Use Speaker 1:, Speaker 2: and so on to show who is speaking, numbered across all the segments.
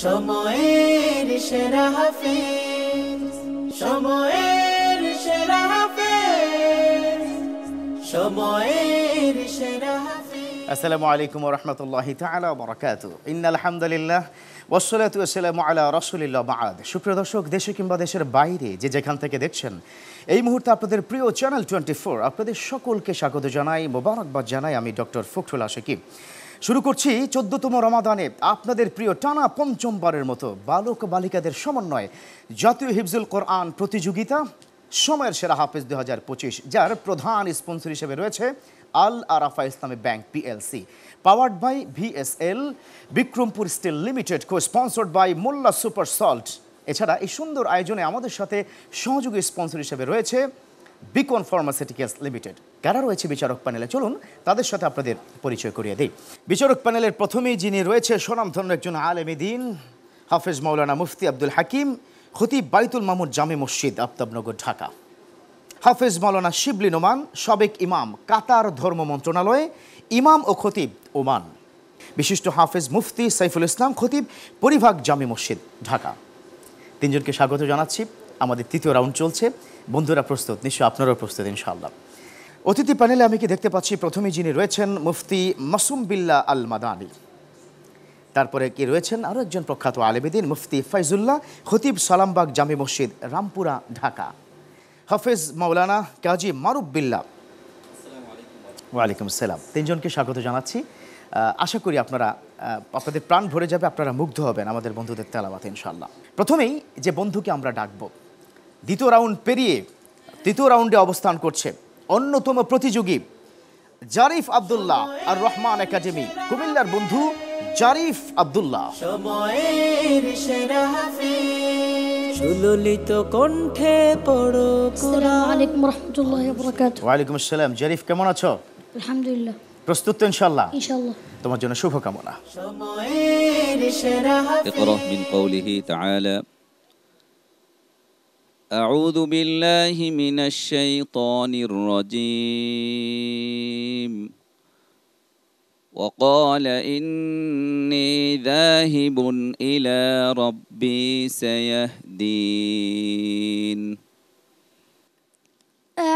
Speaker 1: সময়ের সেরা হাফেজ, সময়ের সেরা হাফেজ, সময়ের সেরা হাফেজ।
Speaker 2: আসসালামু আলাইকুম ওয়া রাহমাতুল্লাহি তাআলা ওয়া বারাকাতুহু। ইন্নাল হামদুলিল্লাহ ওয়াসসালাতু ওয়াসসালামু আলা রাসূলিল্লাহ বা'দ। সুপ্রিয় দর্শক, দেশে কিংবা দেশের বাইরে যে যেখান থেকে দেখছেন, এই মুহূর্তে আপনাদের প্রিয় চ্যানেল 24 আপনাদের সকলকে স্বাগত জানাই, মোবারকবাদ জানাই। আমি ডক্টর ফখরুল আশিকি। শুরু করছি 14তম রমাদানে আপনাদের প্রিয় টানা পঞ্চমবারের মতো বালক বালিকাদের সমন্বয়ে জাতীয় হিফজুল কোরআন প্রতিযোগিতা সময়ের সেরা হাফেজ 2025, যার প্রধান স্পন্সর হিসেবে রয়েছে Al Arafah Islami Bank PLC, powered by VSL, Bikrampur still Limited, co sponsored by Molla Super Salt. এছাড়া এই সুন্দর আয়োজনে আমাদের সাথে সহযোগী স্পন্সর হিসেবে রয়েছে বিকন ফার্মাসিউটিক্যালস লিমিটেড। কারা রয়েছে বিচারক প্যানেলে, চলুন তাদের সাথে আপনাদের পরিচয় করিয়ে দিই। বিচারক প্যানেলের প্রথমেই যিনি রয়েছে, স্বনামধন্য একজন আলেম দ্বীন, হাফেজ মাওলানা মুফতি আব্দুল হাকিম, খতিব বাইতুল মামুর জামে মসজিদ, আফতাবনগর, ঢাকা। হাফেজ মাওলানা শিবলি নোমান, সাবেক ইমাম, কাতার ধর্ম মন্ত্রণালয়ে ইমাম ও খতিব, ওমান। বিশিষ্ট হাফেজ মুফতি সাইফুল ইসলাম, খতিব, পরিভাগ জামে মসজিদ, ঢাকা। তিনজনকে স্বাগত জানাচ্ছি। আমাদের তৃতীয় রাউন্ড চলছে। বন্ধুরা প্রস্তুত? নিশ্চয়ই আপনারাও প্রস্তুত ইনশাআল্লাহ। অতিথি প্যানেলে আমি কি দেখতে পাচ্ছি, প্রথমেই যিনি রয়েছেন মুফতি মাসুম বিল্লাহ আল মাদানী, তারপরে কি রয়েছেন আরও একজন প্রখ্যাত আলেমেদিন, মুফতি ফাইজুল্লাহ, খতিব, সালামবাগ জামে মসজিদ, রামপুরা, ঢাকা। হাফেজ মাওলানা কাজী মারুফ বিল্লাহ। ওয়ালাইকুম আসসালাম। তিনজনকে স্বাগত জানাচ্ছি। আশা করি আপনাদের প্রাণ ভরে যাবে, আপনারা মুগ্ধ হবেন আমাদের বন্ধুদের তেলাওয়াতে ইনশাআল্লাহ। প্রথমেই যে বন্ধুকে আমরা ডাকব, দ্বিতীয় রাউন্ড পেরিয়ে তৃতীয় রাউন্ডে অবস্থান করছে অন্যতম প্রতিযোগী জারিফ আব্দুল্লাহ আর রহমান একাডেমি, কুমিল্লার বন্ধু জারিফ আব্দুল্লাহ।
Speaker 1: সময়ের সেরা হাফেজ, সুললিত কণ্ঠে পড়ো কোরআন।
Speaker 3: আসসালামু আলাইকুম ওয়া রাহমাতুল্লাহি ওয়া বারাকাতুহু।
Speaker 2: ওয়ালাইকুম আসসালাম। জারিফ, কেমন আছো?
Speaker 3: আলহামদুলিল্লাহ।
Speaker 2: প্রস্তুত তো ইনশাআল্লাহ?
Speaker 3: ইনশাআল্লাহ।
Speaker 2: তোমার জন্য শুভকামনা।
Speaker 1: সময়ের সেরা হাফেজ।
Speaker 4: اقرأ من قوله تعالى أعوذ بالله من الشيطان الرجيم وقال إني ذاهب إلى ربي سيهدين.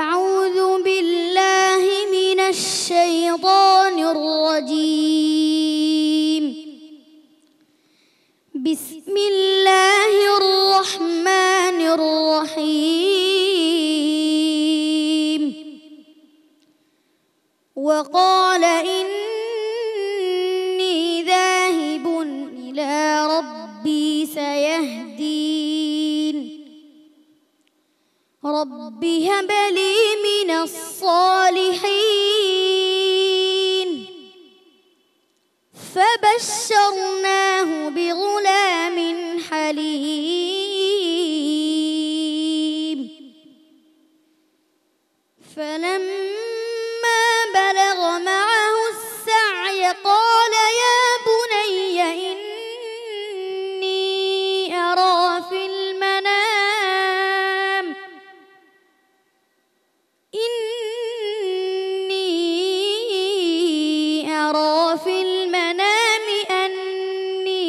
Speaker 3: أعوذ بالله من الشيطان الرجيم. بسم الله الرحمن الرحيم. وقال إني ذاهب إلى ربي سيهدين. رب هب لي من الصالحين. فبشرناه بغلام حليم. فلما بلغ معه السعي قال يا بني إني أرى في المنام أني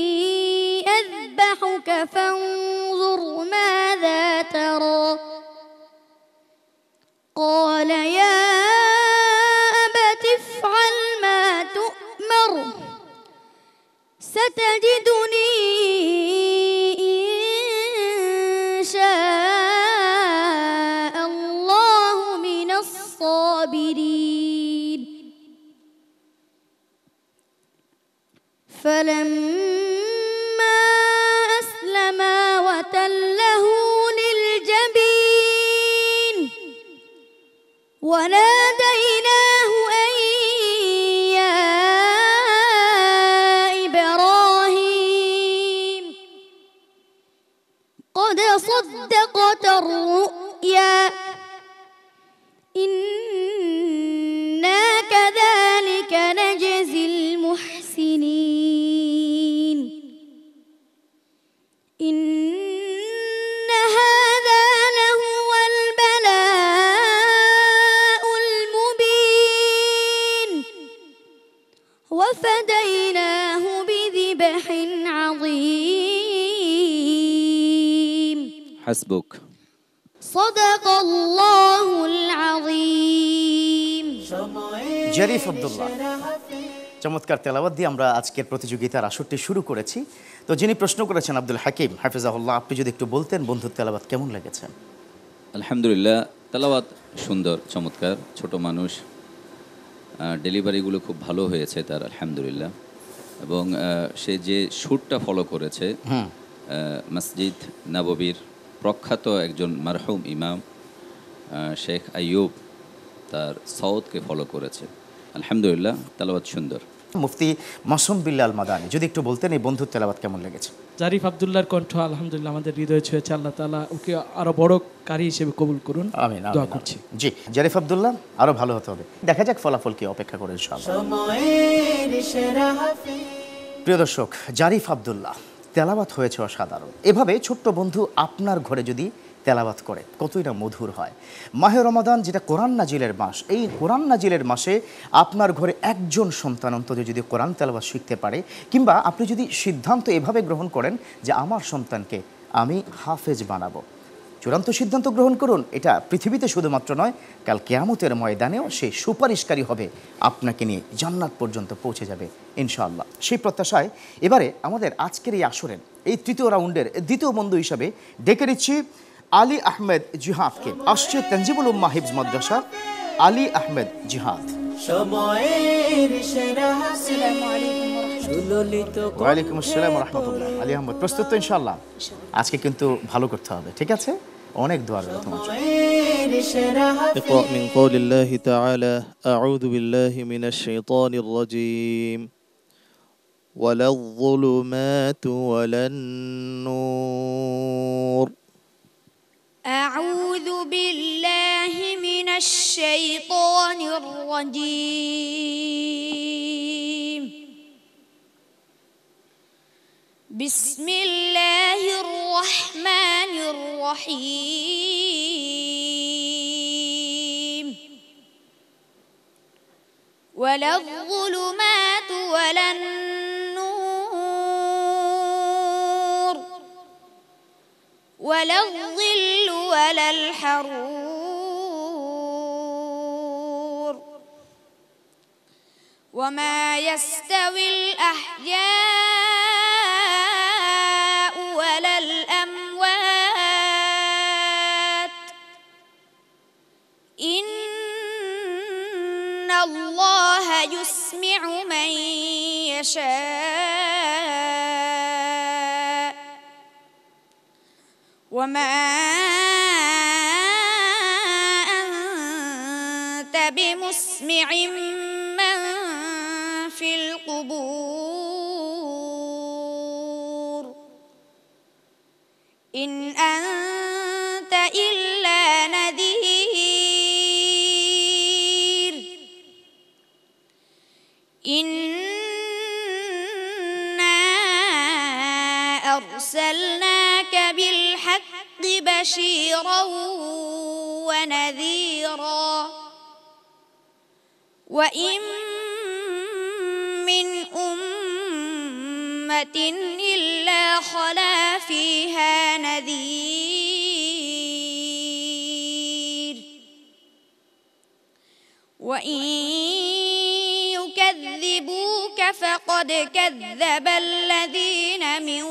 Speaker 3: أذبحك فانظر ماذا ترى. قال يا أبت افعل ما تؤمر ستجدني إن شاء الله من الصابرين. فلما أسلما وتله للجبين وناديناه أن يا إبراهيم قد صدقت الرؤيا إنا كذلك نجزي المحسنين. إن هذا لهو البلاء المبين. وفديناه بذبح عظيم.
Speaker 4: حسبك.
Speaker 3: صدق الله العظيم.
Speaker 2: জারিফ আব্দুল্লাহ, চমৎকার তেলাওয়াত দিয়ে আমরা আজকের প্রতিযোগিতার আসরটি শুরু করেছি। তো যিনি প্রশ্ন করেছেন আব্দুল হাকিম হাফিজাহুল্লাহ, আপনি যদি একটু বলতেন বন্ধুর তেলাওয়াত কেমন লেগেছে?
Speaker 4: আলহামদুলিল্লাহ, তেলাওয়াত সুন্দর, চমৎকার, ছোট মানুষ, ডেলিভারিগুলো খুব ভালো হয়েছে তার, আলহামদুলিল্লাহ। এবং সে যে সুরটা ফলো করেছে, মসজিদ নববীর প্রখ্যাত একজন মারহুম ইমাম শেখ আইয়ুব, তার সওতকে ফলো করেছে। আলহামদুলিল্লাহ, তেলাওয়াত সুন্দর।
Speaker 2: মুফতি মাসুম বিল্লাল মাদানী, যদি একটু বলতেন এই বন্ধুর তেলাওয়াত কেমন লেগেছে?
Speaker 5: জারিফ আব্দুল্লাহর কণ্ঠ আলহামদুলিল্লাহ আমাদের হৃদয় ছুঁয়েছে। আল্লাহ তাআলা ওকে আরো বড় কারি হিসেবে কবুল করুন,
Speaker 2: আমিন,
Speaker 5: দোয়া
Speaker 2: আমিন,
Speaker 5: করছি।
Speaker 2: জি জারিফ আব্দুল্লাহ, আরো ভালো হতে হবে। দেখা যাক ফলাফল কি, অপেক্ষা করে ইনশাআল্লাহ।
Speaker 1: সময়ের সেরা হাফেজ।
Speaker 2: প্রিয় দর্শক, জারিফ আব্দুল্লাহ তেলাওয়াত হয়েছে অসাধারণ। এভাবে ছোট্ট বন্ধু আপনার ঘরে যদি তেলাওয়াত করে কতই না মধুর হয়। মাহে রমাদান যেটা কোরআন নাজিলের মাস, এই কোরআন নাজিলের মাসে আপনার ঘরে একজন সন্তান অন্তত যদি কোরআন তেলাওয়াত শিখতে পারে, কিংবা আপনি যদি সিদ্ধান্ত এভাবে গ্রহণ করেন যে আমার সন্তানকে আমি হাফেজ বানাবো, চূড়ান্ত সিদ্ধান্ত গ্রহণ করুন। এটা পৃথিবীতে শুধুমাত্র নয়, কাল কিয়ামতের ময়দানেও সে সুপারিশকারী হবে, আপনাকে নিয়ে জান্নাত পর্যন্ত পৌঁছে যাবে ইনশাআল্লাহ। সেই প্রত্যাশায় এবারে আমাদের আজকের এই আসরের এই তৃতীয় রাউন্ডের দ্বিতীয় বন্ধু হিসাবে ডেকে নিচ্ছি আলী আহমেদ জিহাদকে। আসছে তানজিমুল উম্মাহ হিফজ মাদ্রাসা, আলী আহমেদ জিহাদ।
Speaker 1: সময়ের সেরা হাফেজ। সুললিত
Speaker 2: ওয়ালাইকুম আসসালাম ওয়া রাহমাতুল্লাহ। আলী আহমেদ, প্রস্তুত তো ইনশাআল্লাহ? আজকে কিন্তু ভালো করতে হবে, ঠিক আছে? অনেক দোয়া রইল তোমার জন্য।
Speaker 1: সময়ের সেরা হাফেজ।
Speaker 6: اقرأ من قول الله تعالى أعوذ بالله من الشيطان الرجيم ولا الظلمات ولا النور
Speaker 3: أعوذ بالله من الشيطان الرجيم. بسم الله الرحمن الرحيم. ولا الظلمات ولا النور ولا الظل ولا الحرور وما يستوي الأحياء ولا الأموات إن الله يسمع من يشاء وما أنت بمسمع من في القبور إن أنت إلا نذير إنا أرسلناك بالحق بشيرا ونذيرا وإن من أمة إلا خلا فيها نذير وإن يكذبوك فقد كذب الذين من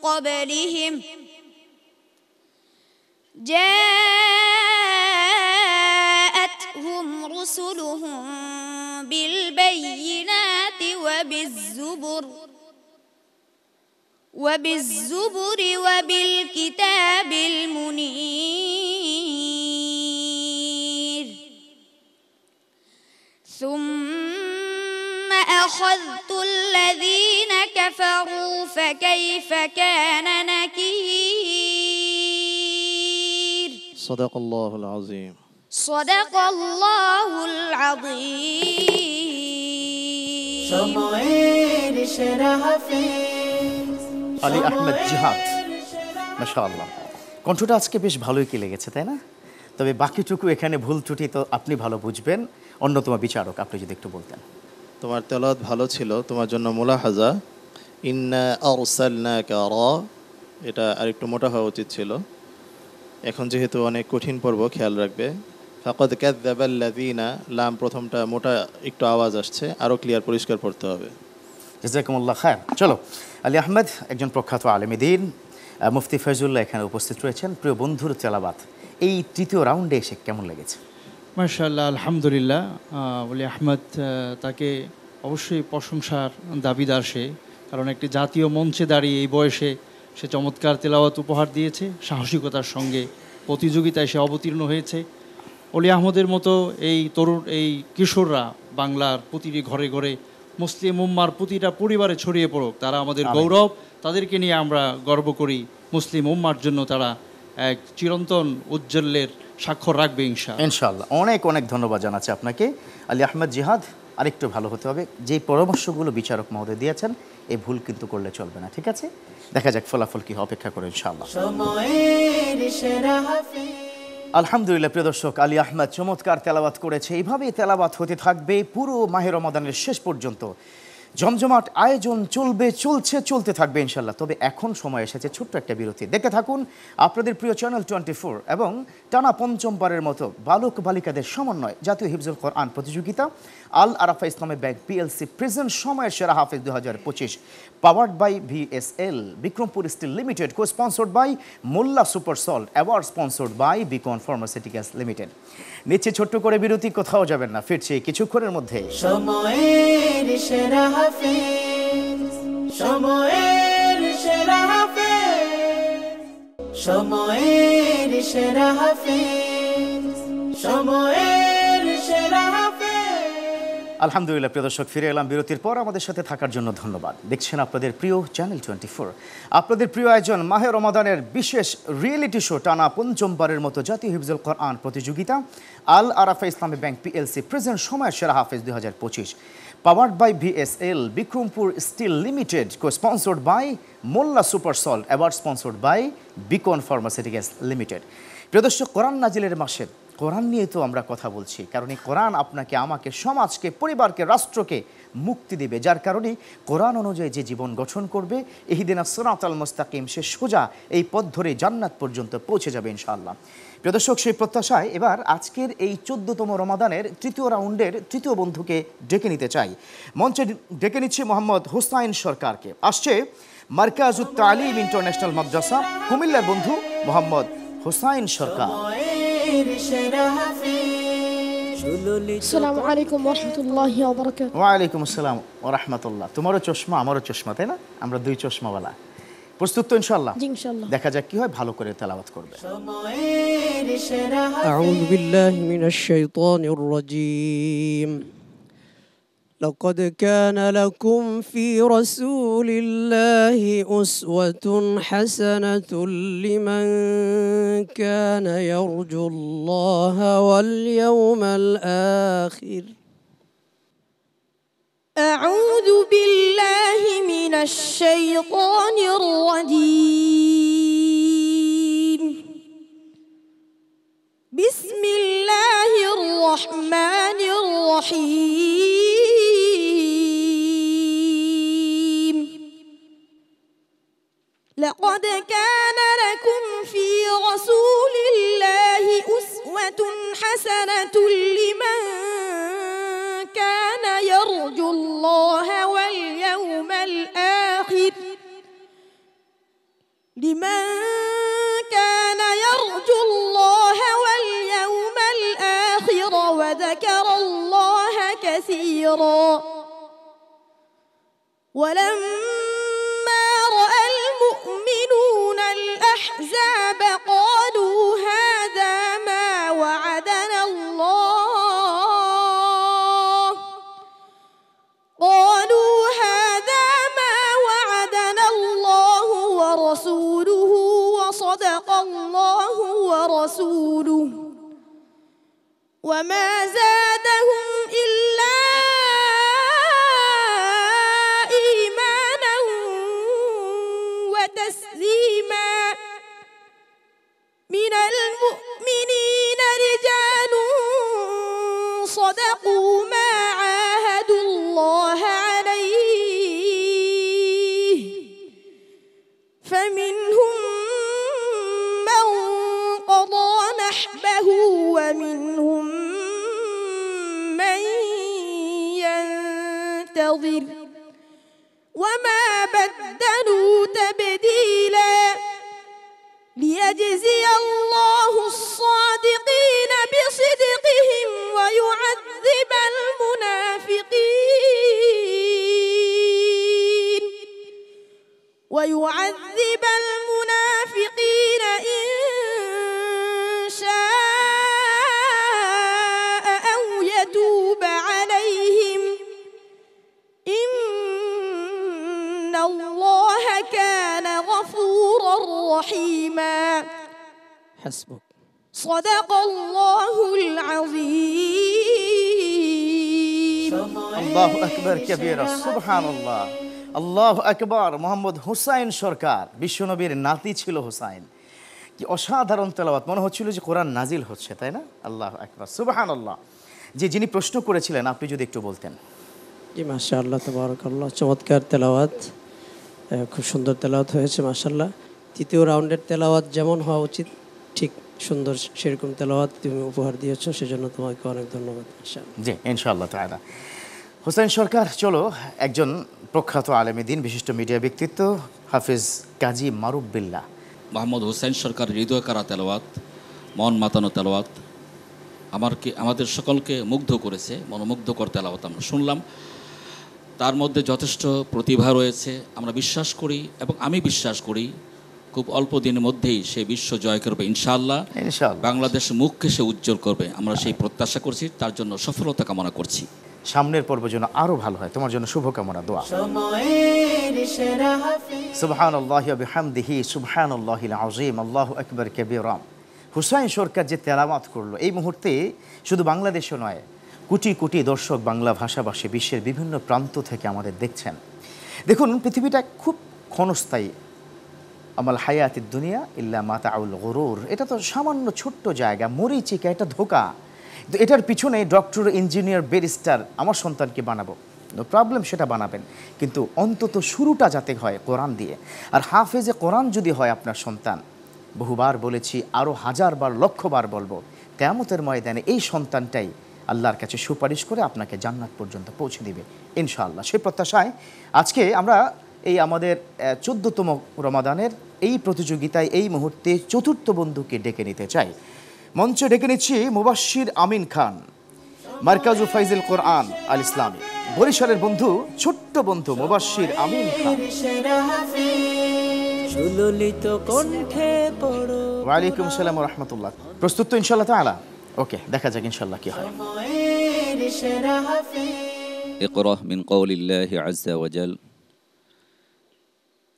Speaker 3: قبلهم جاءتهم رسلهم بالبينات وبالزبر وبالكتاب المنير ثم أخذت الذين كفروا فكيف كان نكير
Speaker 6: صدق الله العظيم
Speaker 3: صدق الله العظيم
Speaker 1: সময়ের সেরা হাফেজ।
Speaker 2: আলী আহমেদ জিহাদ, মাশাআল্লাহ, কণ্ঠটা আজকে বেশ ভালোই কি লেগেছে, তাই না? তবে বাকিটুকু এখানে ভুল ত্রুটি তো আপনি ভালো বুঝবেন, অন্যতম বিচারক, আপনি যদি একটু বলতেন।
Speaker 6: তোমার তেলাওয়াত ভালো ছিল, তোমার জন্য মুলাহাজা ইন্না আরসালনাকা এটা আরেকটু মোটা হওয়া উচিত ছিল। এখন যেহেতু অনেক কঠিন পর্ব, খেয়াল রাখবে। ফাকাদ কাযযাবাল্লাযীনা, লাম প্রথমটা মোটা একটু আওয়াজ আসছে, আরও ক্লিয়ার পরিষ্কার পড়তে হবে।
Speaker 2: জাযাকুমুল্লাহ খায়র। চলো, আলী আহমেদ একজন প্রখ্যাত আলেমে দ্বীন, মুফতি ফয়জুল্লাহ এখানে উপস্থিত রয়েছেন। প্রিয় বন্ধুর তেলাওয়াত এই তৃতীয় রাউন্ডে এসে কেমন লেগেছে?
Speaker 7: মাশাআল্লাহ, আলহামদুলিল্লাহ। ওলি আহমদ তাকে অবশ্যই প্রশংসার দাবিদার সে, কারণ একটি জাতীয় মঞ্চে দাঁড়িয়ে এই বয়সে সে চমৎকার তেলাওয়াত উপহার দিয়েছে। সাহসিকতার সঙ্গে প্রতিযোগিতায় সে অবতীর্ণ হয়েছে। ওলি আহমদের মতো এই তরুণ, এই কিশোররা বাংলার প্রতিটি ঘরে ঘরে, মুসলিম উম্মার প্রতিটা পরিবারে ছড়িয়ে পড়ুক। তারা আমাদের গৌরব, তাদেরকে নিয়ে আমরা গর্ব করি। মুসলিম উম্মার জন্য তারা এক চিরন্তন উজ্জ্বলের স্বাক্ষর রাখবে
Speaker 2: ইনশাআল্লাহ। অনেক অনেক ধন্যবাদ জানাচ্ছি আপনাকে আলী আহমেদ জিহাদ। আরেকটু ভালো হতে হবে। যেই পরামর্শগুলো বিচারক মহোদয় দিয়েছেন, এই ভুল কিন্তু করলে চলবে না, ঠিক আছে? দেখা যাক ফলাফল কি অপেক্ষা করে ইনশাআল্লাহ।
Speaker 1: সময়ের সেরা হাফেজ।
Speaker 2: আলহামদুলিল্লাহ প্রিয় দর্শক, আলী আহমেদ চমৎকার তেলাওয়াত করেছে। এইভাবেই তেলাওয়াত হতে থাকবে পুরো মাহে রমাদানের শেষ পর্যন্ত। জমজমাট আয়োজন চলতে থাকবে ইনশাল্লাহ। তবে এখন সময় এসেছে ছোট্ট একটা বিরতি। দেখতে থাকুন আপনাদের প্রিয় চ্যানেল 24 এবং টানা পঞ্চমবারের মতো বালক বালিকাদের সমন্বয় জাতীয় হিফজুল কোরআন প্রতিযোগিতা আল Arafah Islami Bank PLC present সময়ের সেরা হাফেজ 2025, powered by VSL Bikrampur still Limited, co sponsored by Molla Super Salt, award sponsored by Beacon pharmaceuticals limited. নিচ্ছে ছোট্ট করে বিরতি, কোথাও যাবেন না, ফিরছে কিছুক্ষণের মধ্যে।
Speaker 1: সময়ের সেরা হাফেজ, সময়ের সেরা হাফেজ, সময়ের সেরা হাফেজ, সময়ের সেরা হাফেজ।
Speaker 2: আলহামদুলিল্লাহ প্রিয় দর্শক, ফিরে এলাম বিরতির পর। আমাদের সাথে থাকার জন্য ধন্যবাদ। দেখছেন আপনাদের প্রিয় চ্যানেল 24, আপনাদের প্রিয় আয়োজন মাহে রমাদানের বিশেষ রিয়েলিটি শো টানা পঞ্চমবারের মতো জাতীয় হিফজুল কোরআন প্রতিযোগিতা আল Arafah Islami Bank PLC present সময়ের সেরা হাফেজ 2025, powered by VSL Bikrampur still Limited, co sponsored by Molla Super Salt, award sponsored by Beacon pharmaceuticals Limited. প্রিয় দর্শক, কোরআন নাজিলের মাসে কোরআন নিয়ে তো আমরা কথা বলছি, কারণ এই কোরআন আপনাকে, আমাকে, সমাজকে, পরিবারকে, রাষ্ট্রকে মুক্তি দেবে। যার কারণে কোরআন অনুযায়ী যে জীবন গঠন করবে, ইহদিনাস সিরাতাল মুস্তাকিম, সে সোজা এই পথ ধরে জান্নাত পর্যন্ত পৌঁছে যাবে ইনশাআল্লাহ। প্রিয় দর্শক, সেই প্রত্যাশায় এবার আজকের এই 14তম রমাদানের তৃতীয় রাউন্ডের তৃতীয় বন্ধুকে ডেকে নিতে চাই। মঞ্চে ডেকে নিচ্ছে মোহাম্মদ হোসাইন সরকারকে। আসছে মারকাজুত তালিম ইন্টারন্যাশনাল মাদ্রাসা কুমিল্লার বন্ধু মোহাম্মদ হোসাইন সরকার।
Speaker 8: আসসালামু আলাইকুম ওয়া রাহমাতুল্লাহি ওয়া বারাকাতুহু।
Speaker 2: ওয়ালাইকুম আসসালাম ওয়া রাহমাতুল্লাহ। তোমারও চশমা, আমারও চশমা, তাই না? আমরা দুই চশমাওয়ালা। প্রস্তুত তো ইনশাআল্লাহ?
Speaker 8: জি ইনশাআল্লাহ।
Speaker 2: দেখা যাক কি হয়, ভালো করে তেলাওয়াত করবে।
Speaker 9: أعوذ بالله من الشيطان الرجيم. لقد كان لكم في رسول الله أسوة حسنة لمن كان يرجو الله واليوم الآخر.
Speaker 8: أعوذ بالله من الشيطان الرجيم. بسم الله الرحمن الرحيم. لقد كان لكم في رسول الله أسوة حسنة لمن كان يرجو الله واليوم الآخر. لمن كان يرجو الله واليوم الآخر وذكر الله كثيرا. ولما رأى المؤمنون الأحزاب قالوا هذا ما وعدنا الله، قالوا هذا ما وعدنا الله ورسوله وصدق الله ورسوله وما زادهم إلا إيمانا وتسليما. من المؤمنين رجال صدقوا ما عاهدوا الله عليه، فمنهم صحبه ومنهم من ينتظر وما بدلوا تبديلا ليجزي الله الصادقين بصدقهم ويعذب المنافقين إن شاء أو يتوب عليهم إن الله كان غفورا رحيما
Speaker 9: حسبك
Speaker 8: صدق الله العظيم
Speaker 2: আল্লাহু আকবার কবীরা সুবহানাল্লাহ আল্লাহু আকবার। মোহাম্মদ হুসাইন সরকার, বিশ্বনবীর নাতি ছিল হুসাইন। কি অসাধারণ তেলাওয়াত, মনে হচ্ছিল যে কোরআন নাজিল হচ্ছে, তাই না? আল্লাহু আকবার সুবহানাল্লাহ। যে যিনি প্রশ্ন করেছিলেন আপনি যদি একটু বলতেন।
Speaker 9: জি মাশাআল্লাহ তাবারাকাল্লাহ, চমৎকার তেলাওয়াত, খুব সুন্দর তেলাওয়াত হয়েছে মাশাআল্লাহ। তৃতীয় রাউন্ডের তেলাওয়াত যেমন হওয়া উচিত ঠিক সুন্দর সেরকম তেলাওয়াত তুমি উপহার দিয়েছো, সেজন্য তোমাকে অনেক ধন্যবাদ মাশাআল্লাহ।
Speaker 2: জি ইনশাআল্লাহ তাআলা। হুসাইন সরকার, চলো একজন প্রখ্যাত আলেমে দ্বীন, বিশিষ্ট মিডিয়া ব্যক্তিত্ব হাফেজ কাজী মারুফ বিল্লাহ।
Speaker 10: মোহাম্মদ হুসাইন সরকার হৃদয় কারা তেলাওয়াত, মন মাতানো তেলাওয়াত আমাদের সকলকে মুগ্ধ করেছে, মনোমুগ্ধকর তেলাওয়াত আমরা শুনলাম। তার মধ্যে যথেষ্ট প্রতিভা রয়েছে, আমরা বিশ্বাস করি এবং আমি বিশ্বাস করি খুব অল্প দিনের মধ্যেই সে বিশ্ব জয় করবে ইনশাআল্লাহ। বাংলাদেশ মুখকে সে উজ্জ্বল করবে, আমরা সেই প্রত্যাশা করছি, তার জন্য সফলতা কামনা করছি।
Speaker 2: সামনের পর্ব যেন আরো ভালো হয়, তোমার জন্য শুভকামনা, দোয়া। সুবহানাল্লাহি ওয়া বিহামদিহি সুবহানাল্লাহিল আযীম আল্লাহু আকবার কাবীরা। হুসাইন সরকার যে তেলাওয়াত করলো, এই মুহূর্তে শুধু বাংলাদেশে নয়, কোটি কোটি দর্শক বাংলা ভাষাভাষী বিশ্বের বিভিন্ন প্রান্ত থেকে আমাদের দেখছেন। দেখুন, পৃথিবীটা খুব ক্ষণস্থায়ী। আমাল হায়াতিদ দুনিয়া ইল্লা মাতাউল গুরুর, এটা তো সামান্য ছোট্ট জায়গা, মরিচিকা, এটা ধোঁকা। এটার পিছনে ডক্টর, ইঞ্জিনিয়ার, ব্যারিস্টার আমার সন্তানকে বানাবো, নো প্রবলেম, সেটা বানাবেন, কিন্তু অন্তত শুরুটা যাতে হয় কোরআন দিয়ে। আর হাফেজে কোরআন যদি হয় আপনার সন্তান, বহুবার বলেছি, আরও হাজারবার লক্ষবার বলবো, কিয়ামতের ময়দানে এই সন্তানটাই আল্লাহর কাছে সুপারিশ করে আপনাকে জান্নাত পর্যন্ত পৌঁছে দিবে ইনশাআল্লাহ। সেই প্রত্যাশায় আজকে আমরা এই আমাদের 14তম রমাদানের এই প্রতিযোগিতায় এই মুহূর্তে চতুর্থ বন্ধুকে ডেকে নিতে চাই। মঞ্চে ডেকে নিচ্ছি মুবাশশির আমিন খান, মারকাজু ফাইজুল কোরআন আল ইসলামী, বরিশালের বন্ধু, ছোট্ট বন্ধু মুবাশশির আমিন খান। ওয়ালাইকুম আসসালাম ওয়া রাহমাতুল্লাহ। প্রস্তুত তো ইনশাআল্লাহ তাআলা? ওকে, দেখা যাক ইনশাআল্লাহ কি হয়।
Speaker 4: ইকরা মিন কওলিল্লাহি আযজা ওয়া জাল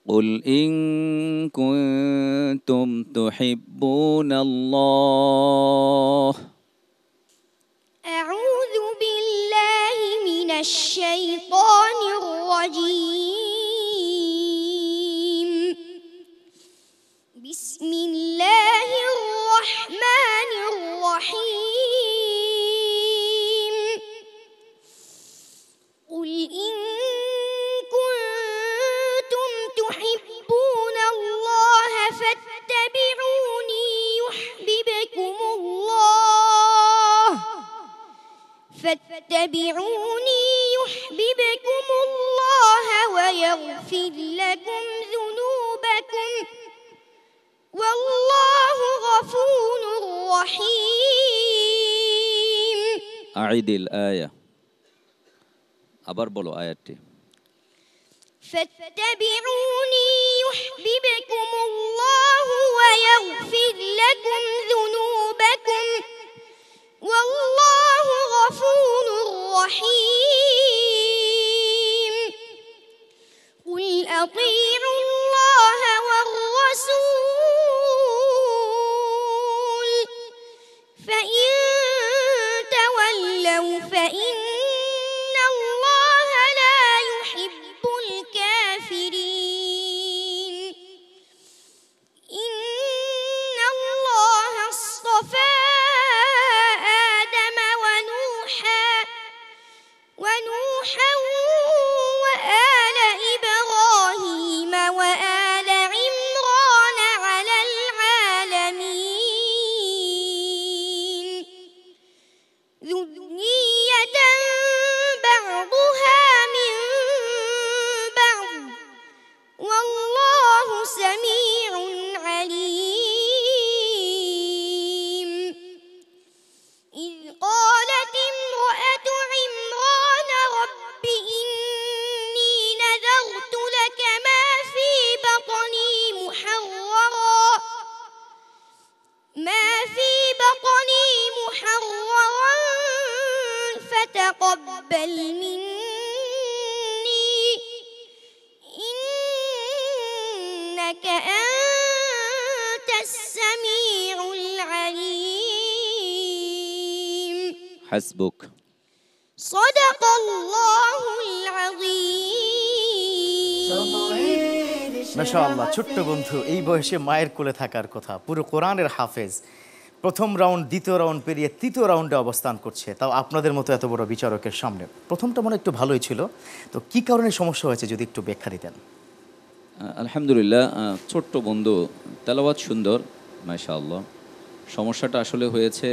Speaker 4: قل إن كنتم تحبون الله
Speaker 3: أعوذ بالله من الشيطان الرجيم بسم الله الرحمن الرحيم قل إن تحبون الله فاتبعوني يحببكم الله ويغفر لكم ذنوبكم والله غفور رحيم.
Speaker 4: أعيد الآية. আবার বলো আয়াতটি।
Speaker 3: فاتبعوني يحببكم الله ويغفر لكم ذنوبكم والله غفور رحيم. قل أطيعوا الله والرسول فإن تولوا فإن الله لا يحب الكافرين. تقبل مني إنك أنت السميع العليم
Speaker 4: حسبك
Speaker 3: صدق الله العظيم
Speaker 2: মাশাআল্লাহ, ছোট্ট বন্ধু এই বয়সে মায়ের কোলে থাকার কথা, পুরো কোরআনের হাফেজ, প্রথম রাউন্ড দ্বিতীয় রাউন্ড পেরিয়ে তৃতীয় রাউন্ডে অবস্থান করছে, তাও আপনাদের মতো এত বড় বিচারকের সামনে। প্রথমটা মনে একটু ভালোই ছিল, তো কি কারণে সমস্যা হয়েছে যদি একটু ব্যাখ্যা দিতেন।
Speaker 4: আলহামদুলিল্লাহ, ছোট্ট বন্ধু, তেলাওয়াত সুন্দর মাশাআল্লাহ। সমস্যাটা আসলে হয়েছে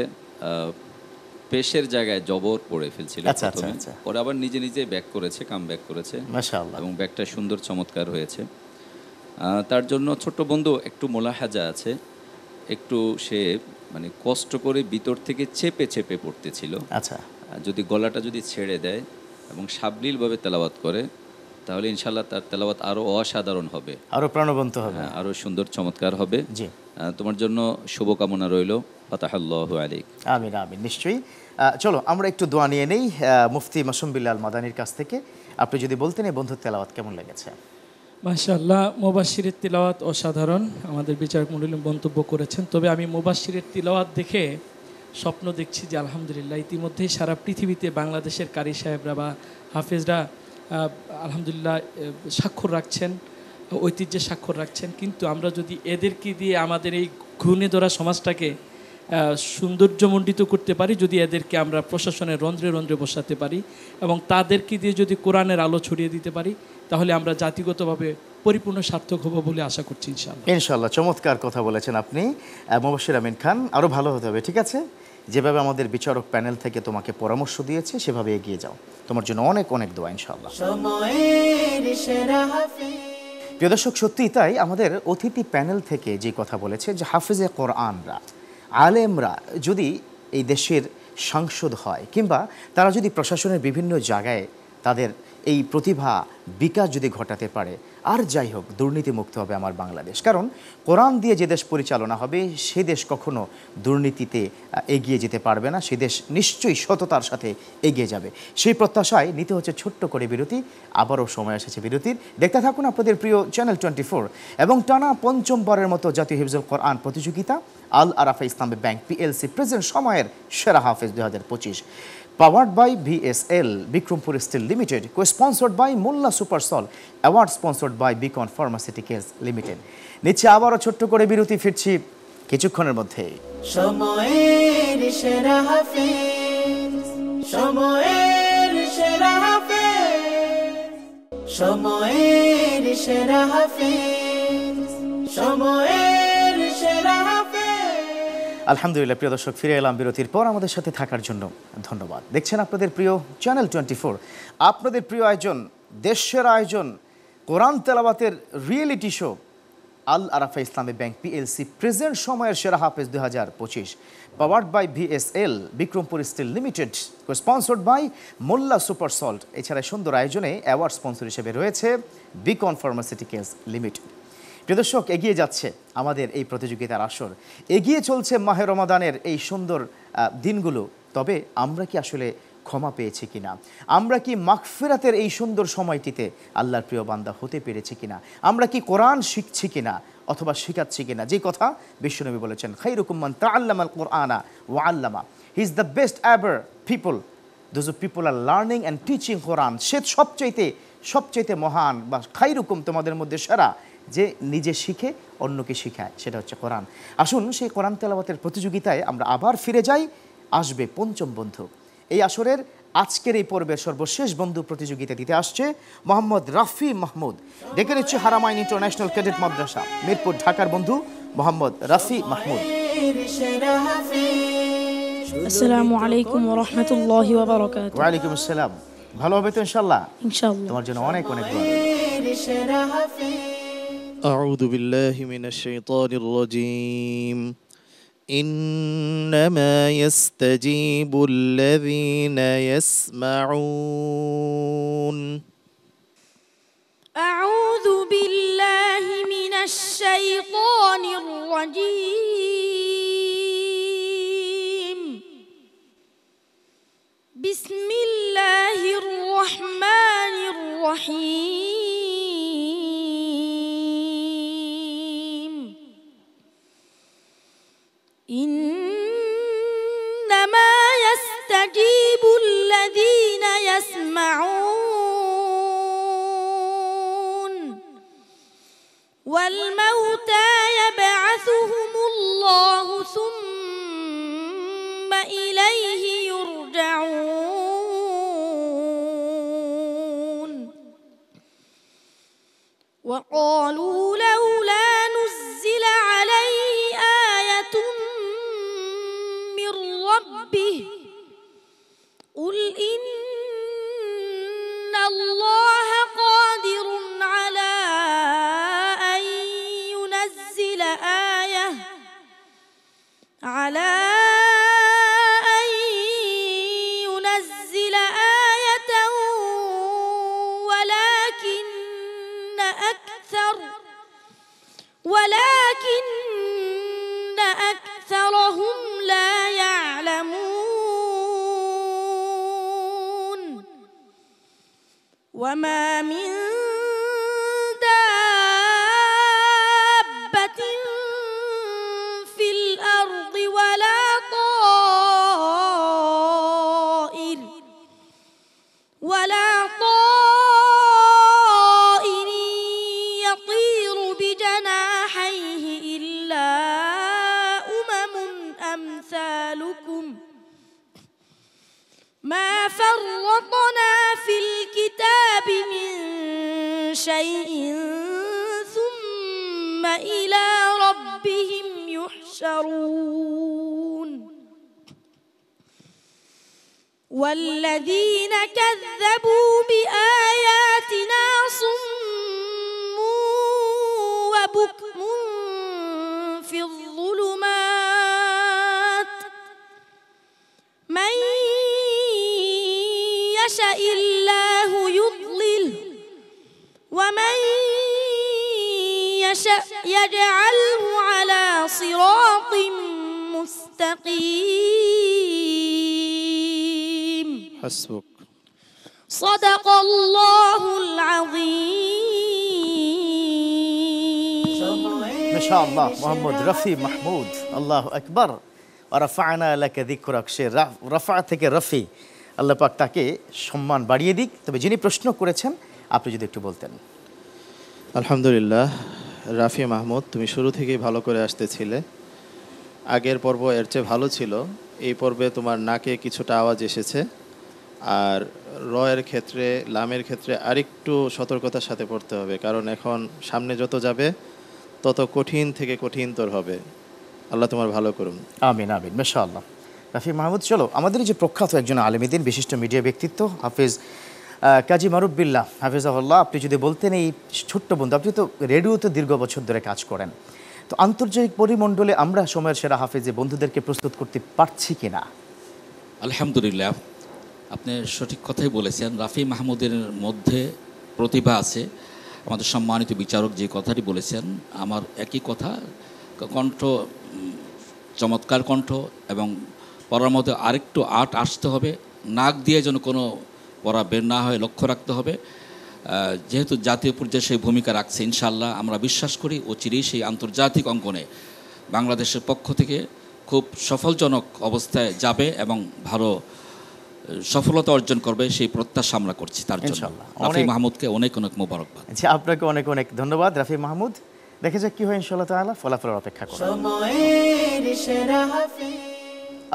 Speaker 4: পেশের জায়গায় জবর পড়ে ফেলছিল প্রথমে, পরে আবার নিজে নিজে ব্যাক করেছে, কাম ব্যাক করেছে
Speaker 2: মাশাআল্লাহ,
Speaker 4: এবং ব্যাকটা সুন্দর চমৎকার হয়েছে। তার জন্য ছোট্ট বন্ধু একটু মোলাহাজা আছে, একটু সে মানে কষ্ট করে ভিতর থেকে চেপে চেপে পড়তেছিল।
Speaker 2: আচ্ছা,
Speaker 4: যদি গলাটা যদি ছেড়ে দেয় এবং সাবলীলভাবে তেলাওয়াত করে তাহলে ইনশাআল্লাহ তার তেলাওয়াত আরও অসাধারণ হবে,
Speaker 2: আরও প্রাণবন্ত হবে,
Speaker 4: আরও সুন্দর চমৎকার হবে।
Speaker 2: জি,
Speaker 4: তোমার জন্য শুভকামনা রইল। ফাতাহাল্লাহু আলাইক।
Speaker 2: আমিন আমিন, নিশ্চয়ই। চলো আমরা একটু দোয়া নিয়ে নেই মুফতি মাসুম বিল্লাল মাদানির কাছ থেকে। আপনি যদি বলতেন এই বন্ধুর তেলাওয়াত কেমন লেগেছে।
Speaker 5: মাশাআল্লাহ, মুবাশশিরের তিলাওয়াত অসাধারণ, আমাদের বিচারক মণ্ডলী মন্তব্য করেছেন। তবে আমি মুবাশশিরের তিলাওয়াত দেখে স্বপ্ন দেখছি যে আলহামদুলিল্লাহ ইতিমধ্যেই সারা পৃথিবীতে বাংলাদেশের কারি সাহেবরা বা হাফেজরা আলহামদুলিল্লাহ স্বাক্ষর রাখছেন, ঐতিহ্যের স্বাক্ষর রাখছেন। কিন্তু আমরা যদি এদেরকে দিয়ে আমাদের এই ঘূর্ণে ধরা সমাজটাকে সৌন্দর্যমণ্ডিত করতে পারি, যদি এদেরকে আমরা প্রশাসনের রন্ধ্রে রন্ধ্রে বসাতে পারি এবং তাদেরকে দিয়ে যদি কোরআনের আলো ছড়িয়ে দিতে পারি, তাহলে আমরা জাতিগতভাবে পরিপূর্ণ সার্থক হব বলে আশা করছি ইনশাআল্লাহ।
Speaker 2: ইনশাআল্লাহ, চমৎকার কথা বলেছেন আপনি মুবাশশির আমিন খান। আরও ভালো হতে হবে, ঠিক আছে? যেভাবে আমাদের বিচারক প্যানেল থেকে তোমাকে পরামর্শ দিয়েছে সেভাবে এগিয়ে যাও। তোমার জন্য অনেক অনেক দোয়া ইনশাআল্লাহ। প্রিয় দর্শক, সত্যিই তাই, আমাদের অতিথি প্যানেল থেকে যে কথা বলেছে যে হাফেজে কোরআনরা, আলেমরা যদি এই দেশের সাংসদ হয় কিংবা তারা যদি প্রশাসনের বিভিন্ন জায়গায় তাদের এই প্রতিভা বিকাশ যদি ঘটাতে পারে, আর যাই হোক, দুর্নীতিমুক্ত হবে আমার বাংলাদেশ। কারণ কোরআন দিয়ে যে দেশ পরিচালনা হবে সে দেশ কখনো দুর্নীতিতে এগিয়ে যেতে পারবে না, সে দেশ নিশ্চয়ই সততার সাথে এগিয়ে যাবে। সেই প্রত্যাশায় নিতে হচ্ছে ছোট্ট করে বিরতি। আবারও সময় এসেছে বিরতির। দেখতে থাকুন আপনাদের প্রিয় চ্যানেল 24 এবং টানা পঞ্চমবারের মতো জাতীয় হিফজুল কোরআন প্রতিযোগিতা আল Arafah Islami Bank PLC present সময়ের সেরা হাফেজ 2025, powered by VSL Bikrampur still limited, co-sponsored by Molla super salt, award sponsored by Beacon pharmaceuticals limited. নিচ্ছে আবারও ছোট্ট করে বিরতি, ফিরছি কিছুক্ষণের মধ্যে।
Speaker 1: সময়ের সেরা হাফেজ, সময়ের সেরা হাফেজ, সময়ের সেরা হাফেজ, সময়ের সেরা হাফেজ।
Speaker 2: আলহামদুলিল্লাহ, প্রিয় দর্শক, ফিরে এলাম বিরতির পর। আমাদের সাথে থাকার জন্য ধন্যবাদ। দেখছেন আপনাদের প্রিয় চ্যানেল 24, আপনাদের প্রিয় আয়োজন, দেশের আয়োজন, কোরআন তেলাওয়াতের রিয়েলিটি শো আল Arafah Islami Bank PLC present সময়ের সেরা হাফেজ 2025, powered by VSL Bikrampur still Limited, sponsored by Molla Super Salt. এছাড়া সুন্দর আয়োজনে অ্যাওয়ার্ড স্পন্সর হিসেবে রয়েছে বিকন ফার্মাসিউটিক্যালস লিমিটেড। প্রিয় দর্শক, এগিয়ে যাচ্ছে আমাদের এই প্রতিযোগিতার আসর, এগিয়ে চলছে মাহে রমাদানের এই সুন্দর দিনগুলো। তবে আমরা কি আসলে ক্ষমা পেয়েছি কিনা? আমরা কি মাগফিরাতের এই সুন্দর সময়টিতে আল্লাহর প্রিয় বান্দা হতে পেরেছি কিনা? আমরা কি কোরআন শিখছি কিনা অথবা শেখাচ্ছি কিনা? যে কথা বিশ্বনবী বলেছেন, খায়রুকুম মান তাআল্লামাল কুরআনা ওয়া আল্লামা, he is the best ever people those people are learning and teaching Quran. সে সবচাইতে মহান বা খায়রুকুম, তোমাদের মধ্যে সেরা, যে নিজে শিখে অন্যকে শিখায়, সেটা হচ্ছে কোরআন। আসুন সেই কোরআন তেলাওয়াতের প্রতিযোগিতায় আমরা আবার ফিরে যাই। আসবে পঞ্চম বন্ধু। এই আসরের আজকের এই পর্বের সর্বশেষ বন্ধু প্রতিযোগিতা দিতে আসছে মোহাম্মদ রাফি মাহমুদ। ডেকে নিচ্ছে হারামাইন ইন্টারন্যাশনাল ক্যাডেট মাদ্রাসা মিরপুর, ঢাকার বন্ধু মোহাম্মদ রাফি মাহমুদ।
Speaker 11: আসসালামু আলাইকুম ওয়া রাহমাতুল্লাহি ওয়া বারাকাতুহু।
Speaker 2: ওয়া আলাইকুম আসসালাম। ভালো হবে তো ইনশাআল্লাহ?
Speaker 11: ইনশাআল্লাহ।
Speaker 2: তোমার জন্য অনেক অনেক দোয়া।
Speaker 6: أعوذ بالله من الشيطان الرجيم. إنما يستجيب الذين يسمعون.
Speaker 8: أعوذ بالله من الشيطان الرجيم. بسم الله إنما يستجيب الذين يسمعون والموتى يبعثهم الله ثم إليه يرجعون وقالوا لولا نزل عليه آية من ربه قل إن الله قادر على أن ينزل آية ولكن أكثرهم لا يعلمون وما من دابة في الأرض ولا طائر يطير بجناحيه إلا أمثالكم ما فرطنا في الكتاب من شيء ثم إلى ربهم يحشرون والذين كذبوا بآياتنا صم وبكم في الظلمات من يشاء الله يضلل ومن يشاء يجعله على صراط مستقيم
Speaker 6: حسبك
Speaker 8: صدق الله العظيم
Speaker 2: ما شاء الله মোহাম্মদ রফি মাহমুদ আল্লাহু আকবার ওয়ারাফা'না লাকা যিকরাক সে রাফা থেকে রফি আল্লাহ পাক তাকে সম্মান বাড়িয়ে দিক তবে যিনি প্রশ্ন করেছেন আপনি যদি একটু বলতেন
Speaker 6: আলহামদুলিল্লাহ রাফি মাহমুদ তুমি শুরু থেকেই ভালো করে আসতেছিলে আগের পর্ব এর চেয়ে ভালো ছিল এই পর্বে তোমার নাকে কিছুটা আওয়াজ এসেছে আর রয়ের ক্ষেত্রে লামের ক্ষেত্রে আরেকটু সতর্কতার সাথে পড়তে হবে কারণ এখন সামনে যত যাবে তত কঠিন থেকে কঠিনতর হবে আল্লাহ তোমার ভালো করুন
Speaker 2: আমিন আমিন মাশাআল্লাহ রাফি মাহমুদ চলো আমাদের যে প্রখ্যাত একজন আলেমীদিন বিশিষ্ট মিডিয়া ব্যক্তিত্ব হাফেজ কাজী মারুফ-বিল্লাহ হাফেজাহুল্লাহ আপনি যদি বলতেন এই ছোট্ট বন্ধু আপনি তো রেডিওতে দীর্ঘ বছর ধরে কাজ করেন তো আন্তর্জাতিক পরিমণ্ডলে আমরা সময়ের সেরা হাফেজে বন্ধুদেরকে প্রস্তুত করতে পারছি কিনা
Speaker 10: আলহামদুলিল্লাহ আপনি সঠিক কথাই বলেছেন রাফি মাহমুদের মধ্যে প্রতিভা আছে আমাদের সম্মানিত বিচারক যে কথাটি বলেছেন আমার একই কথা কণ্ঠ চমৎকার কণ্ঠ এবং পড়ার মধ্যে আরেকটু আর্ট আসতে হবে নাক দিয়ে যেন কোনো পড়া বের না হয় লক্ষ্য রাখতে হবে যেহেতু জাতীয় পর্যায়ে সেই ভূমিকা রাখছে ইনশাআল্লাহ আমরা বিশ্বাস করি অচিরেই সেই আন্তর্জাতিক অঙ্গনে বাংলাদেশের পক্ষ থেকে খুব সফলজনক অবস্থায় যাবে এবং ভালো সফলতা অর্জন করবে সেই প্রত্যাশা আমরা করছি তার জন্য রাফি মাহমুদকে অনেক অনেক মোবারকবাদ
Speaker 2: আচ্ছা আপনাকে অনেক অনেক ধন্যবাদ রাফি মাহমুদ দেখা যাক কি হয় ইনশাআল্লাহ তাআলা ফলাফলের অপেক্ষা করুন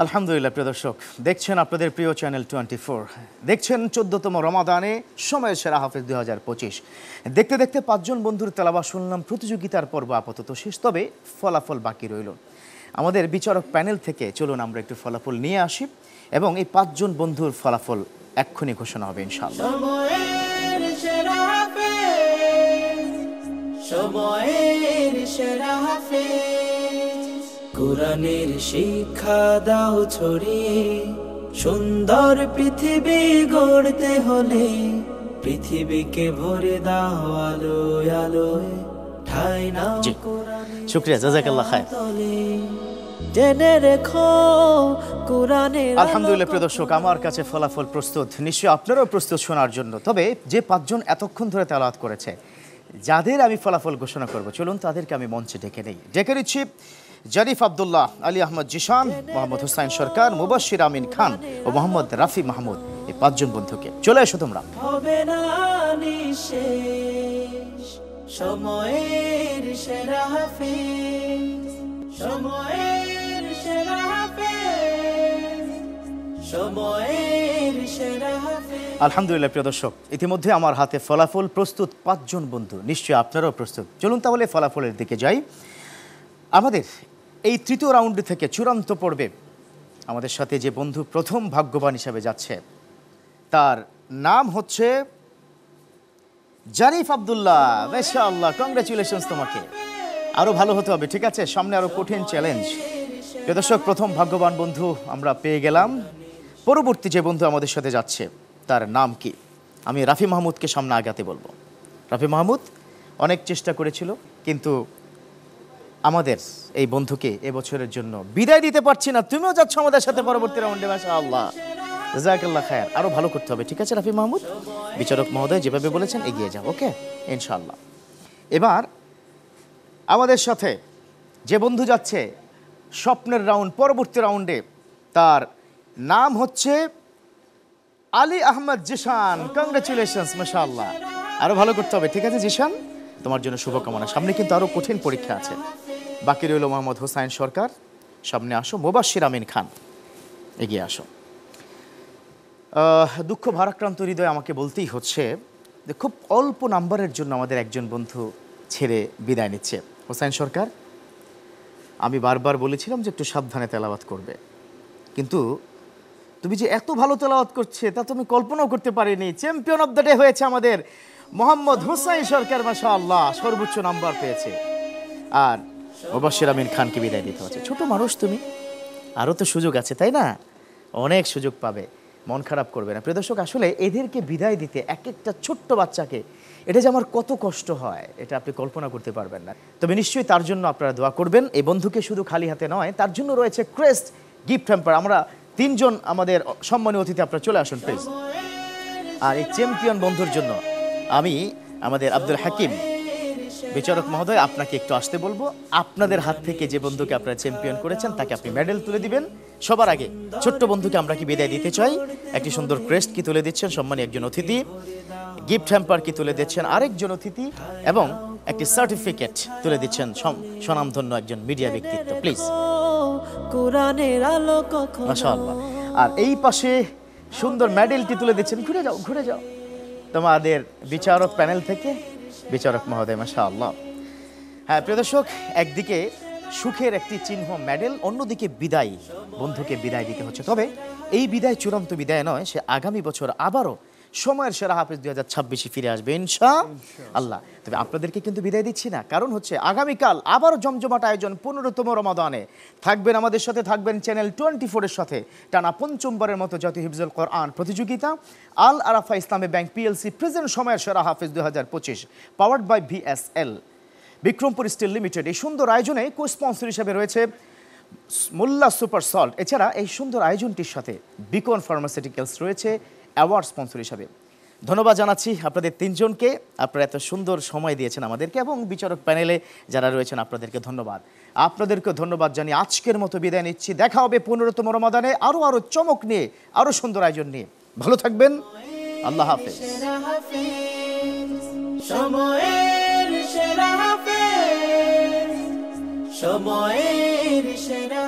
Speaker 2: আলহামদুলিল্লাহ প্রিয় দর্শক দেখছেন আপনাদের প্রিয় চ্যানেল 24 দেখছেন 14তম রমাদানে সময়ের সেরা হাফেজ 2025 দেখতে দেখতে 5 জন বন্ধুর তেলাওয়াত শুনলাম প্রতিযোগিতার পর্ব আপাতত শেষ তবে ফলাফল বাকি রইল আমাদের বিচারক প্যানেল থেকে চলুন আমরা একটু ফলাফল নিয়ে আসি এবং এই 5 জন বন্ধুর ফলাফল এক্ষুনি ঘোষণা হবে ইনশাআল্লাহ
Speaker 1: সময়ের সেরা হাফেজ কোরআনের শিক্ষা দাও ছড়িয়ে সুন্দর পৃথিবী গড়তে হলে পৃথিবীকে ভরে দাও আলোয় আলোয় ঠাই নাও কোরআনের
Speaker 2: শুকরিয়া জাযাকাল্লাহ খায়র
Speaker 1: জেনে রেখো কোরআনের
Speaker 2: আলহামদুলিল্লাহ প্রিয় দর্শক আমার কাছে ফলাফল প্রস্তুত নিশ্চয়ই আপনারাও প্রস্তুত শোনার জন্য তবে যে 5 জন এতক্ষণ ধরে তেলাওয়াত করেছে যাদের আমি ফলাফল ঘোষণা করব চলুন তাদেরকে আমি মঞ্চে ডেকে নিচ্ছি জারিফ আব্দুল্লাহ, আলী আহমদ জিশান, মোহাম্মদ হুসাইন সরকার, মুবাশশির আমিন খান ও মোহাম্মদ রাফি মাহমুদ, এই 5 জন বন্ধুকে। চলে এসো তোমরা।
Speaker 1: হবে না নিঃশেষ সময়ের সেরা হাফেজ, সময়ের সেরা হাফেজ, সময়ের সেরা হাফেজ।
Speaker 2: আলহামদুলিল্লাহ প্রিয় দর্শক, ইতিমধ্যে আমার হাতে ফলাফল প্রস্তুত। 5 জন বন্ধু, নিশ্চয়ই আপনারাও প্রস্তুত। চলুন তাহলে ফলাফলের দিকে যাই। আমাদের এই তৃতীয় রাউন্ড থেকে চূড়ান্ত পর্বে আমাদের সাথে যে বন্ধু প্রথম ভাগ্যবান হিসাবে যাচ্ছে তার নাম হচ্ছে জারিফ আব্দুল্লাহ। মাশাআল্লাহ, কংগ্রাচুলেশনস তোমাকে। আরো ভালো হতে হবে, ঠিক আছে? সামনে আরো কঠিন চ্যালেঞ্জ। প্রিয় দর্শক, প্রথম ভাগ্যবান বন্ধু আমরা পেয়ে গেলাম। পরবর্তী যে বন্ধু আমাদের সাথে যাচ্ছে তার নাম কি? আমি রাফি মাহমুদকে সামনে আগাতে বলবো। রাফি মাহমুদ অনেক চেষ্টা করেছিল, কিন্তু আমাদের এই বন্ধুকে এবছরের জন্য বিদায় দিতে পারছি না। তুমিও যাচ্ছ আমাদের সাথে পরবর্তী রাউন্ডে। মাশাআল্লাহ, জাযাকাল্লাহ খায়ের। আরো ভালো করতে হবে, ঠিক আছে রাফি মাহমুদ? বিচারক মহোদয় যেভাবে বলেছেন এগিয়ে যাও, ওকে ইনশাআল্লাহ। এবার আমাদের সাথে যে বন্ধু যাচ্ছে স্বপ্নের রাউন্ড, পরবর্তী রাউন্ডে, তার নাম হচ্ছে আলী আহমদ জিশান। কংগ্রাচুলেশনস, মাশাআল্লাহ। আরো ভালো করতে হবে, ঠিক আছে জিশান? তোমার জন্য শুভকামনা। সামনে কিন্তু আরো কঠিন পরীক্ষা আছে। বাকি রইল মোহাম্মদ হুসাইন সরকার, সামনে আসো। মুবাশশির আমিন খান, এগিয়ে আসো। দুঃখ ভারাক্রান্ত হৃদয় আমাকে বলতেই হচ্ছে যে খুব অল্প নাম্বারের জন্য আমাদের একজন বন্ধু ছেড়ে বিদায় নিচ্ছে। হুসাইন সরকার, আমি বারবার বলেছিলাম যে একটু সাবধানে তেলাওয়াত করবে, কিন্তু তুমি যে এত ভালো তেলাওয়াত করছে তা তুমি কল্পনাও করতে পারিনি। চ্যাম্পিয়ন অফ দ্য ডে হয়েছে আমাদের মোহাম্মদ হুসাইন সরকার। মাশাআল্লাহ, সর্বোচ্চ নাম্বার পেয়েছে। আর মুবাশশির আমিন খানকে বিদায় দিতে হচ্ছে। ছোট মানুষ তুমি, আরও তো সুযোগ আছে, তাই না? অনেক সুযোগ পাবে, মন খারাপ করবে না। প্রিয় দর্শক, আসলে এদেরকে বিদায় দিতে, এক একটা ছোট্ট বাচ্চাকে, এটা যে আমার কত কষ্ট হয় এটা আপনি কল্পনা করতে পারবেন না। তবে নিশ্চয়ই তার জন্য আপনারা দোয়া করবেন। এই বন্ধুকে শুধু খালি হাতে নয়, তার জন্য রয়েছে ক্রেস্ট গিফট হ্যাম্পার। আমরা 3 জন আমাদের সম্মানীয় অতিথি, আপনারা চলে আসুন প্লিজ। আর এই চ্যাম্পিয়ন বন্ধুর জন্য আমি আমাদের আব্দুল হাকিম বিচারক মহোদয় আপনাকে একটু আসতে বলবো। আপনাদের হাত থেকে যে বন্ধুকে আপনারা চ্যাম্পিয়ন করেছেন তাকে আপনি মেডেল তুলে দিবেন। সবার আগে ছোট্ট বন্ধুকে আমরা কি বিদায় দিতে চাই। একটি সুন্দর ক্রেস্ট কি তুলে দিচ্ছেন সম্মানী একজন অতিথি, গিফট হ্যাম্পার কি তুলে দিচ্ছেন আরেকজন অতিথি, এবং একটি সার্টিফিকেট তুলে দিচ্ছেন স্বনামধন্য একজন মিডিয়া ব্যক্তিত্ব। প্লিজ।
Speaker 1: কোরআনের আলো কখন।
Speaker 2: মাশাআল্লাহ। আর এই পাশে সুন্দর মেডেলটি তুলে দিচ্ছেন, ঘুরে যাও ঘুরে যাও, তোমাদের বিচারক প্যানেল থেকে বিচারক মহোদয়। মাশাআল্লাহ। হ্যাঁ প্রিয় দর্শক, একদিকে সুখের একটি চিহ্ন মেডেল, অন্যদিকে বিদায়, বন্ধুকে বিদায় দিতে হচ্ছে। তবে এই বিদায় চূড়ান্ত বিদায় নয়, সে আগামী বছর আবারও সময়ের সেরা হাফেজ 2026 ফিরে আসবে ইনশাআল্লাহ। তবে আপনাদেরকে কিন্তু বিদায় দিচ্ছি না, কারণ হচ্ছে আগামীকাল আবারও জমজমাট আয়োজন 15তম রমাদানে থাকবেন আমাদের সাথে, থাকবেন চ্যানেল 24 এর সাথে টানা 5মবারের মতো জাতীয় হিফজুল কোরআন প্রতিযোগিতা। আল Arafah Islami Bank PLC present সময়ের সেরা হাফেজ 2025, powered by VSL, Bikrampur still Limited. এই সুন্দর আয়োজনে কো স্পন্সর হিসেবে রয়েছে মোল্লা সুপার সল্ট। এছাড়া এই সুন্দর আয়োজনটির সাথে বিকন ফার্মাসিউটিক্যালস রয়েছে অ্যাওয়ার্ড স্পন্সর হিসাবে। ধন্যবাদ জানাচ্ছি আপনাদের 3 জনকে, আপনারা এত সুন্দর সময় দিয়েছেন আমাদেরকে, এবং বিচারক প্যানেলে যারা রয়েছেন আপনাদেরকে ধন্যবাদ। আপনাদেরকে ধন্যবাদ জানিয়ে আজকের মতো বিদায় নিচ্ছি। দেখা হবে 15তম রমাদানে আরও চমক নিয়ে, আরও সুন্দর আয়োজন নিয়ে। ভালো থাকবেন, আল্লাহ হাফেজ।
Speaker 1: সময়ের সেরা হাফেজ, সময়ের সেরা।